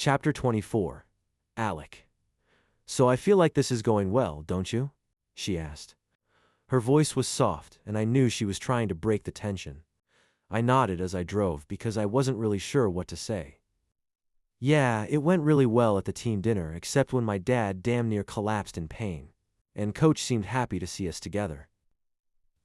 Chapter 24. Alec. So I feel like this is going well, don't you? She asked. Her voice was soft, and I knew she was trying to break the tension. I nodded as I drove because I wasn't really sure what to say. Yeah, it went really well at the team dinner, except when my dad damn near collapsed in pain. And Coach seemed happy to see us together.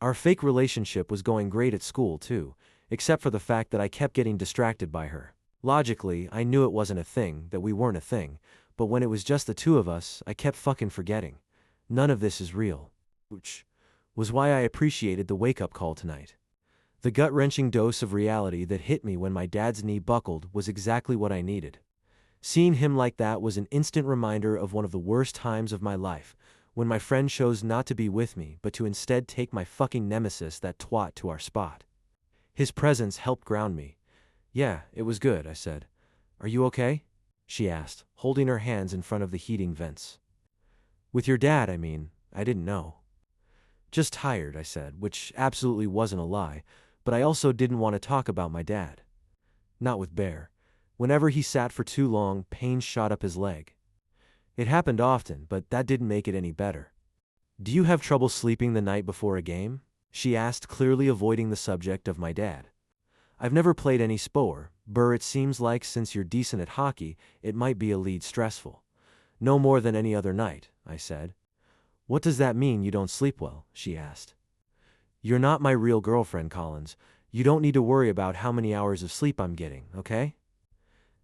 Our fake relationship was going great at school, too, except for the fact that I kept getting distracted by her. Logically, I knew it wasn't a thing, that we weren't a thing, but when it was just the two of us, I kept fucking forgetting. None of this is real. Which was why I appreciated the wake-up call tonight. The gut-wrenching dose of reality that hit me when my dad's knee buckled was exactly what I needed. Seeing him like that was an instant reminder of one of the worst times of my life, when my friend chose not to be with me but to instead take my fucking nemesis, that twat, to our spot. His presence helped ground me. Yeah, it was good, I said. Are you okay? She asked, holding her hands in front of the heating vents. With your dad, I mean. I didn't know. Just tired, I said, which absolutely wasn't a lie, but I also didn't want to talk about my dad. Not with Bear. Whenever he sat for too long, pain shot up his leg. It happened often, but that didn't make it any better. Do you have trouble sleeping the night before a game? She asked, clearly avoiding the subject of my dad. I've never played any sport, Burr. It seems like since you're decent at hockey, it might be a lead stressful. No more than any other night, I said. What does that mean, you don't sleep well? She asked. You're not my real girlfriend, Collins. You don't need to worry about how many hours of sleep I'm getting, okay?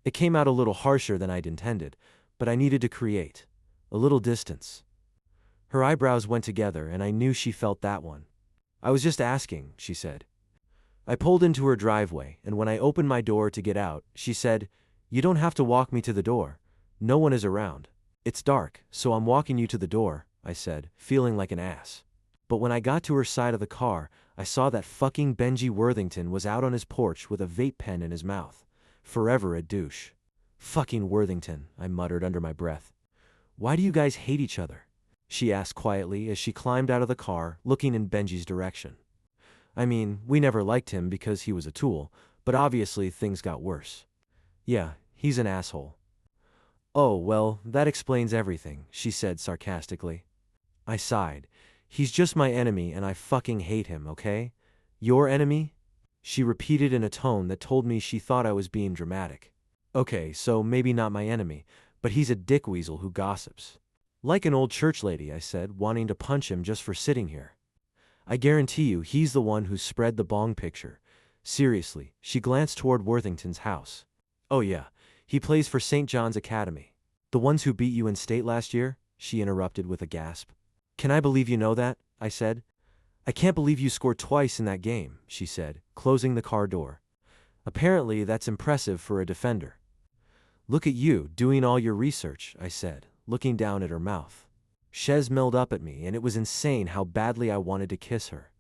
It came out a little harsher than I'd intended, but I needed to create a little distance. Her eyebrows went together, and I knew she felt that one. I was just asking, she said. I pulled into her driveway, and when I opened my door to get out, she said, You don't have to walk me to the door. No one is around. It's dark, so I'm walking you to the door, I said, feeling like an ass. But when I got to her side of the car, I saw that fucking Benji Worthington was out on his porch with a vape pen in his mouth. Forever a douche. Fucking Worthington, I muttered under my breath. Why do you guys hate each other? She asked quietly as she climbed out of the car, looking in Benji's direction. I mean, we never liked him because he was a tool, but obviously things got worse. Yeah, he's an asshole. Oh, well, that explains everything, she said sarcastically. I sighed. He's just my enemy and I fucking hate him, okay? Your enemy? She repeated in a tone that told me she thought I was being dramatic. Okay, so maybe not my enemy, but he's a dickweasel who gossips. Like an old church lady, I said, wanting to punch him just for sitting here. I guarantee you he's the one who spread the bong picture. Seriously, she glanced toward Worthington's house. Oh yeah, he plays for St. John's Academy. The ones who beat you in state last year? She interrupted with a gasp. Can I believe you know that? I said. I can't believe you scored twice in that game, she said, closing the car door. Apparently that's impressive for a defender. Look at you, doing all your research, I said, looking down at her mouth. She smiled up at me, and it was insane how badly I wanted to kiss her.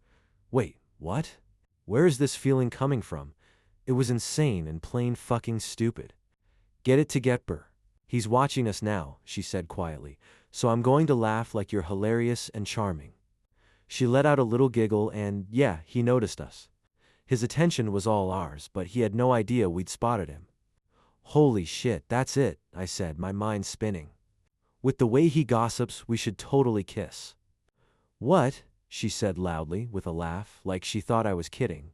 Wait, what? Where is this feeling coming from? It was insane and plain fucking stupid. Get it to Getber. He's watching us now, she said quietly, so I'm going to laugh like you're hilarious and charming. She let out a little giggle and, yeah, he noticed us. His attention was all ours, but he had no idea we'd spotted him. Holy shit, that's it, I said, my mind spinning. With the way he gossips, we should totally kiss. What? She said loudly, with a laugh, like she thought I was kidding.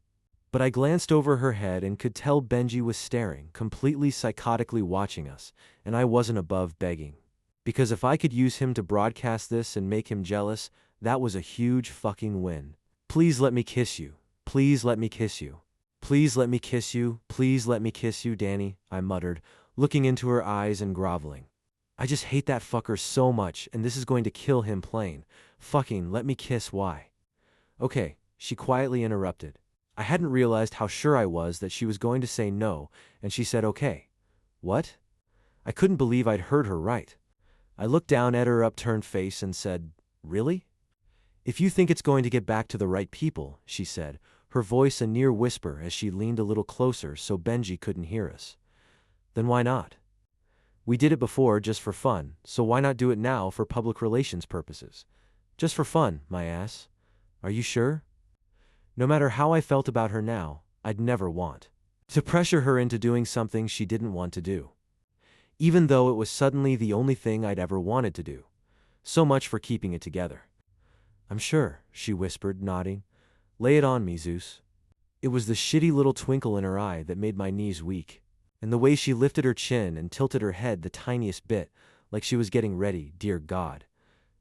But I glanced over her head and could tell Benji was staring, completely psychotically watching us, and I wasn't above begging. Because if I could use him to broadcast this and make him jealous, that was a huge fucking win. Please let me kiss you. Please let me kiss you. Please let me kiss you. Please let me kiss you, Danny, I muttered, looking into her eyes and groveling. I just hate that fucker so much, and this is going to kill him plain. Fucking let me kiss, why? Okay, she quietly interrupted. I hadn't realized how sure I was that she was going to say no, and she said okay. What? I couldn't believe I'd heard her right. I looked down at her upturned face and said, Really? If you think it's going to get back to the right people, she said, her voice a near whisper as she leaned a little closer so Benji couldn't hear us. Then why not? We did it before just for fun, so why not do it now for public relations purposes? Just for fun, my ass. Are you sure? No matter how I felt about her now, I'd never want to pressure her into doing something she didn't want to do. even though it was suddenly the only thing I'd ever wanted to do. So much for keeping it together. I'm sure, she whispered, nodding. Lay it on me, Zeus. It was the shitty little twinkle in her eye that made my knees weak. And the way she lifted her chin and tilted her head the tiniest bit, like she was getting ready, dear God.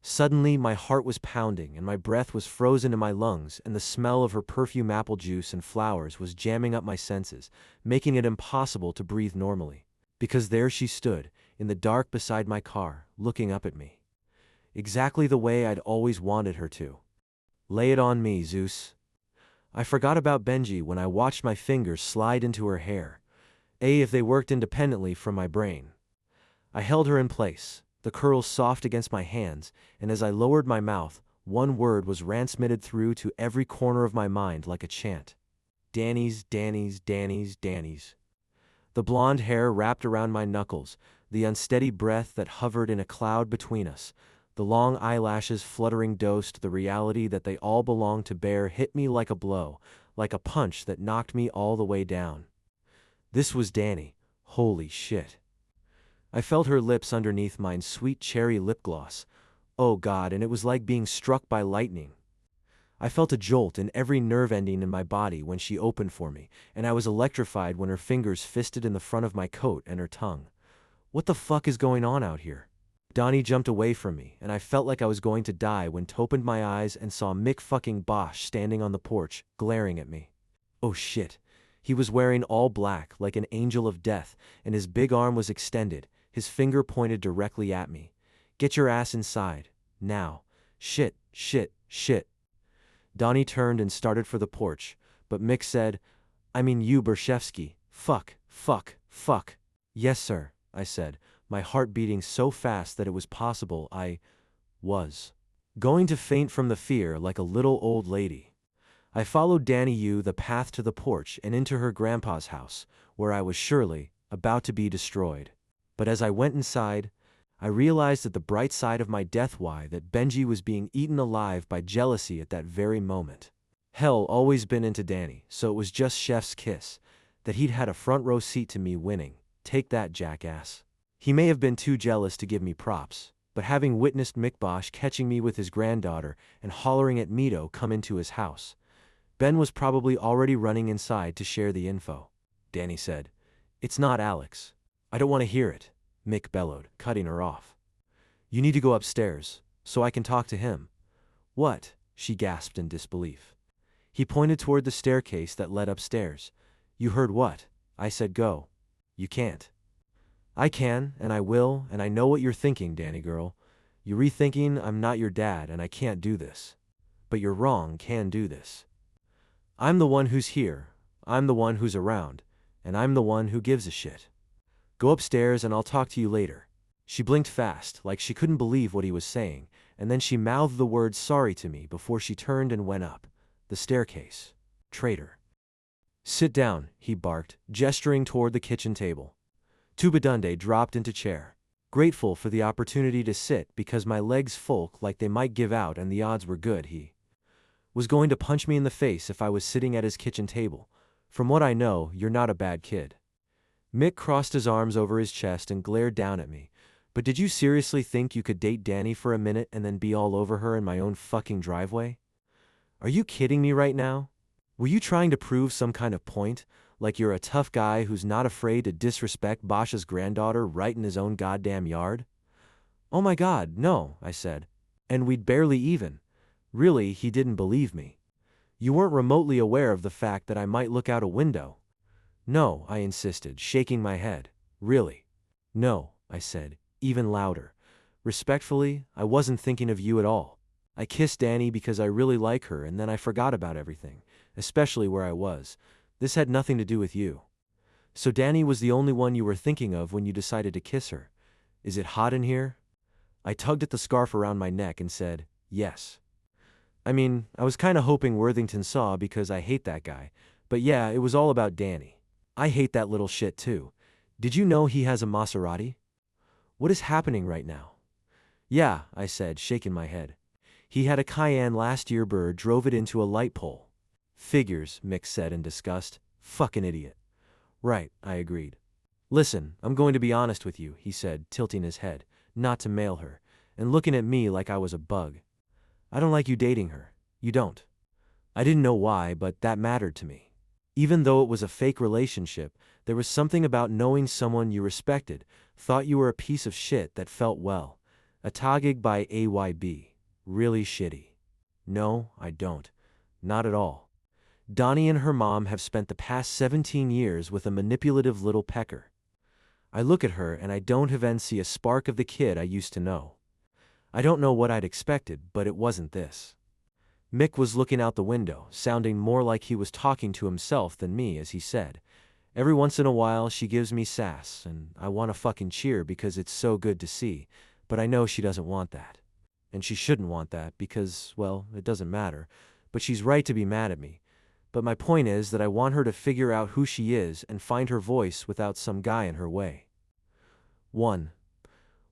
Suddenly, my heart was pounding, and my breath was frozen in my lungs, and the smell of her perfume apple juice and flowers was jamming up my senses, making it impossible to breathe normally. Because there she stood, in the dark beside my car, looking up at me. Exactly the way I'd always wanted her to. Lay it on me, Zeus. I forgot about Benji when I watched my fingers slide into her hair. If they worked independently from my brain. I held her in place, the curls soft against my hands, and as I lowered my mouth, one word was transmitted through to every corner of my mind like a chant. Danny's, Danny's, Danny's, Danny's. The blonde hair wrapped around my knuckles, the unsteady breath that hovered in a cloud between us, the long eyelashes fluttering dosed the reality that they all belonged to Bear hit me like a blow, like a punch that knocked me all the way down. This was Danny. Holy shit. I felt her lips underneath mine, sweet cherry lip gloss. Oh God, and it was like being struck by lightning. I felt a jolt in every nerve ending in my body when she opened for me, and I was electrified when her fingers fisted in the front of my coat and her tongue. What the fuck is going on out here? Donnie jumped away from me, and I felt like I was going to die when I opened my eyes and saw Mick fucking Bosch standing on the porch, glaring at me. Oh shit. He was wearing all black, like an angel of death, and his big arm was extended, his finger pointed directly at me. Get your ass inside. Now. Shit, shit, shit. Donnie turned and started for the porch, but Mick said, I mean you, Bershevsky. Fuck, fuck, fuck. Yes, sir, I said, my heart beating so fast that it was possible I was going to faint from the fear like a little old lady. I followed Danny Yu the path to the porch and into her grandpa's house, where I was surely about to be destroyed. But as I went inside, I realized at the bright side of my death why that Benji was being eaten alive by jealousy at that very moment. Hell always been into Danny, so it was just chef's kiss, that he'd had a front row seat to me winning. Take that, jackass. He may have been too jealous to give me props, but having witnessed Mick Bosch catching me with his granddaughter and hollering at Mito come into his house, Ben was probably already running inside to share the info. Danny said, It's not Alex. I don't want to hear it, Mick bellowed, cutting her off. You need to go upstairs, so I can talk to him. What? She gasped in disbelief. He pointed toward the staircase that led upstairs. You heard what? I said go. You can't. I can, and I will, and I know what you're thinking, Danny girl. You're rethinking I'm not your dad and I can't do this. But you're wrong, can do this. I'm the one who's here, I'm the one who's around, and I'm the one who gives a shit. Go upstairs and I'll talk to you later. She blinked fast, like she couldn't believe what he was saying, and then she mouthed the word sorry to me before she turned and went up the staircase. Traitor. Sit down, he barked, gesturing toward the kitchen table. Tubadunde dropped into chair. Grateful for the opportunity to sit because my legs felt like they might give out and the odds were good he was going to punch me in the face if I was sitting at his kitchen table. From what I know, you're not a bad kid. Mick crossed his arms over his chest and glared down at me. But did you seriously think you could date Danny for a minute and then be all over her in my own fucking driveway? Are you kidding me right now? Were you trying to prove some kind of point, like you're a tough guy who's not afraid to disrespect Bosch's granddaughter right in his own goddamn yard? Oh my God, no, I said. And we'd barely even. Really, he didn't believe me. You weren't remotely aware of the fact that I might look out a window. No, I insisted, shaking my head. Really? No, I said, even louder. Respectfully, I wasn't thinking of you at all. I kissed Danny because I really like her and then I forgot about everything, especially where I was. This had nothing to do with you. So Danny was the only one you were thinking of when you decided to kiss her. Is it hot in here? I tugged at the scarf around my neck and said, yes. I mean, I was kinda hoping Worthington saw because I hate that guy, but yeah, it was all about Danny. I hate that little shit too. Did you know he has a Maserati? What is happening right now? Yeah, I said, shaking my head. He had a Cayenne last year, Bird drove it into a light pole. Figures, Mick said in disgust. Fucking idiot. Right, I agreed. Listen, I'm going to be honest with you, he said, tilting his head, not to mail her, and looking at me like I was a bug. I don't like you dating her. You don't. I didn't know why, but that mattered to me. Even though it was a fake relationship, there was something about knowing someone you respected, thought you were a piece of shit that felt well. A tagig by AYB. Really shitty. No, I don't. Not at all. Donnie and her mom have spent the past 17 years with a manipulative little pecker. I look at her and I don't even see a spark of the kid I used to know. I don't know what I'd expected, but it wasn't this. Mick was looking out the window, sounding more like he was talking to himself than me as he said, "Every once in a while she gives me sass, and I want to fucking cheer because it's so good to see, but I know she doesn't want that. And she shouldn't want that because, well, it doesn't matter, but she's right to be mad at me. But my point is that I want her to figure out who she is and find her voice without some guy in her way." 1.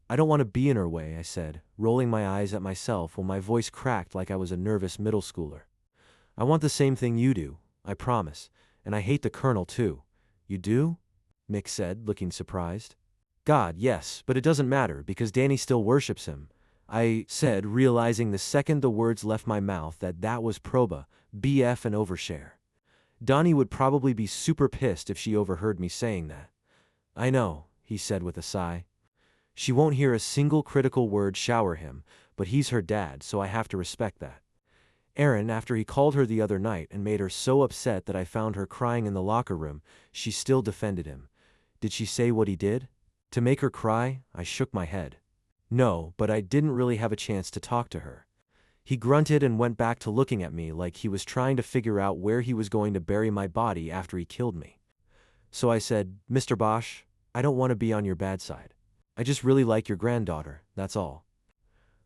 I don't want to be in her way, I said, rolling my eyes at myself while my voice cracked like I was a nervous middle schooler. I want the same thing you do, I promise, and I hate the Colonel too. You do? Mick said, looking surprised. God, yes, but it doesn't matter because Danny still worships him, I said, realizing the second the words left my mouth that was proba, BF and overshare. Donnie would probably be super pissed if she overheard me saying that. I know, he said with a sigh. She won't hear a single critical word shower him, but he's her dad, so I have to respect that. Aaron, after he called her the other night and made her so upset that I found her crying in the locker room, she still defended him. Did she say what he did? To make her cry? I shook my head. No, but I didn't really have a chance to talk to her. He grunted and went back to looking at me like he was trying to figure out where he was going to bury my body after he killed me. So I said, "Mr. Bosch, I don't want to be on your bad side. I just really like your granddaughter, that's all."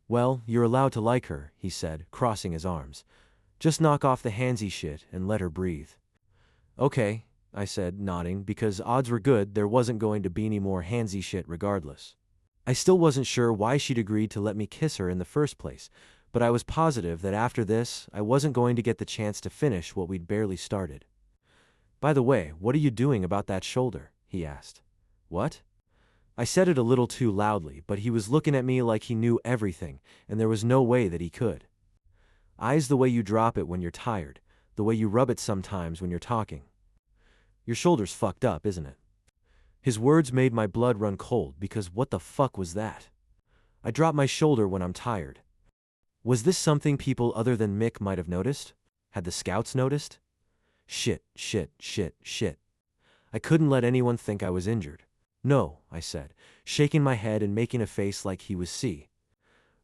"Well, you're allowed to like her," he said, crossing his arms. "Just knock off the handsy shit and let her breathe." "Okay," I said, nodding, because odds were good there wasn't going to be any more handsy shit regardless. I still wasn't sure why she'd agreed to let me kiss her in the first place, but I was positive that after this, I wasn't going to get the chance to finish what we'd barely started. "By the way, what are you doing about that shoulder?" he asked. "What?" I said it a little too loudly, but he was looking at me like he knew everything, and there was no way that he could. "Eyes the way you drop it when you're tired, the way you rub it sometimes when you're talking. Your shoulder's fucked up, isn't it?" His words made my blood run cold because what the fuck was that? I drop my shoulder when I'm tired. Was this something people other than Mick might have noticed? Had the scouts noticed? Shit. I couldn't let anyone think I was injured. "No," I said, shaking my head and making a face like he was C.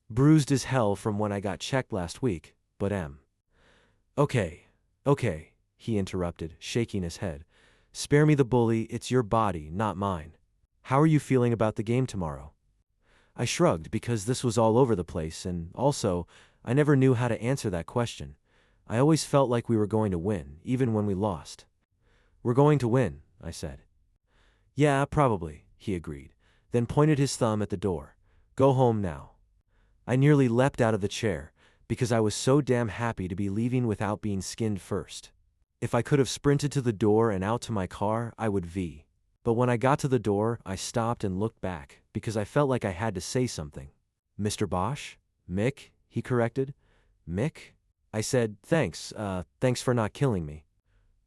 "Bruised as hell from when I got checked last week, but am." Okay, he interrupted, shaking his head. "Spare me the bully, it's your body, not mine. How are you feeling about the game tomorrow?" I shrugged because this was all over the place, and also, I never knew how to answer that question. I always felt like we were going to win, even when we lost. "We're going to win," I said. "Yeah, probably," he agreed, then pointed his thumb at the door. "Go home now." I nearly leapt out of the chair, because I was so damn happy to be leaving without being skinned first. If I could have sprinted to the door and out to my car, I would V. But when I got to the door, I stopped and looked back, because I felt like I had to say something. "Mr. Bosch?" "Mick," he corrected. "Mick?" I said, thanks for not killing me."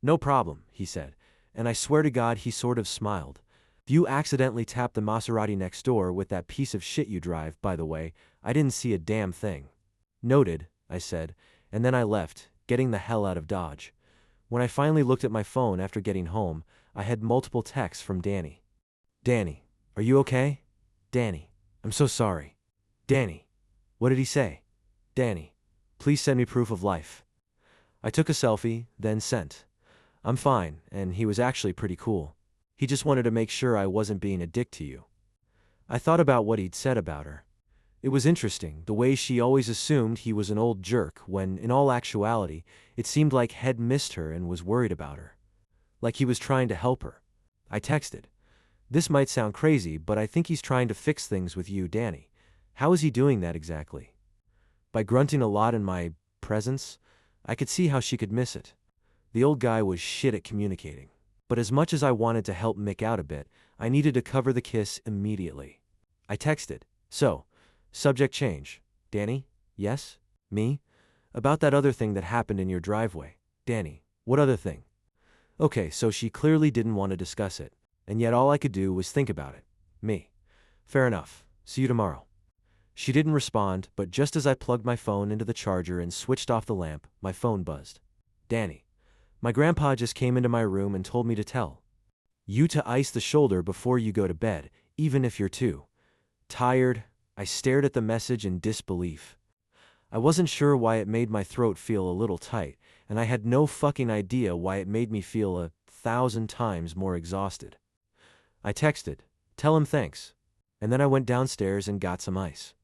"No problem," he said, and I swear to God he sort of smiled. "If you accidentally tapped the Maserati next door with that piece of shit you drive, by the way, I didn't see a damn thing." "Noted," I said, and then I left, getting the hell out of Dodge. When I finally looked at my phone after getting home, I had multiple texts from Danny. "Danny, are you okay? Danny, I'm so sorry. Danny, what did he say? Danny, please send me proof of life." I took a selfie, then sent. "I'm fine," and he was actually pretty cool. He just wanted to make sure I wasn't being a dick to you. I thought about what he'd said about her. It was interesting, the way she always assumed he was an old jerk, when, in all actuality, it seemed like Head missed her and was worried about her. Like he was trying to help her. I texted, "This might sound crazy, but I think he's trying to fix things with you, Danny. How is he doing that exactly?" By grunting a lot in my presence, I could see how she could miss it. The old guy was shit at communicating. But as much as I wanted to help Mick out a bit, I needed to cover the kiss immediately. I texted. So, subject change. Danny? Yes? Me? About that other thing that happened in your driveway. Danny. What other thing? Okay, so she clearly didn't want to discuss it. And yet all I could do was think about it. Me. Fair enough. See you tomorrow. She didn't respond, but just as I plugged my phone into the charger and switched off the lamp, my phone buzzed. Danny. My grandpa just came into my room and told me to tell you to ice the shoulder before you go to bed, even if you're too tired. I stared at the message in disbelief. I wasn't sure why it made my throat feel a little tight, and I had no fucking idea why it made me feel 1,000 times more exhausted. I texted, tell him thanks. And then I went downstairs and got some ice.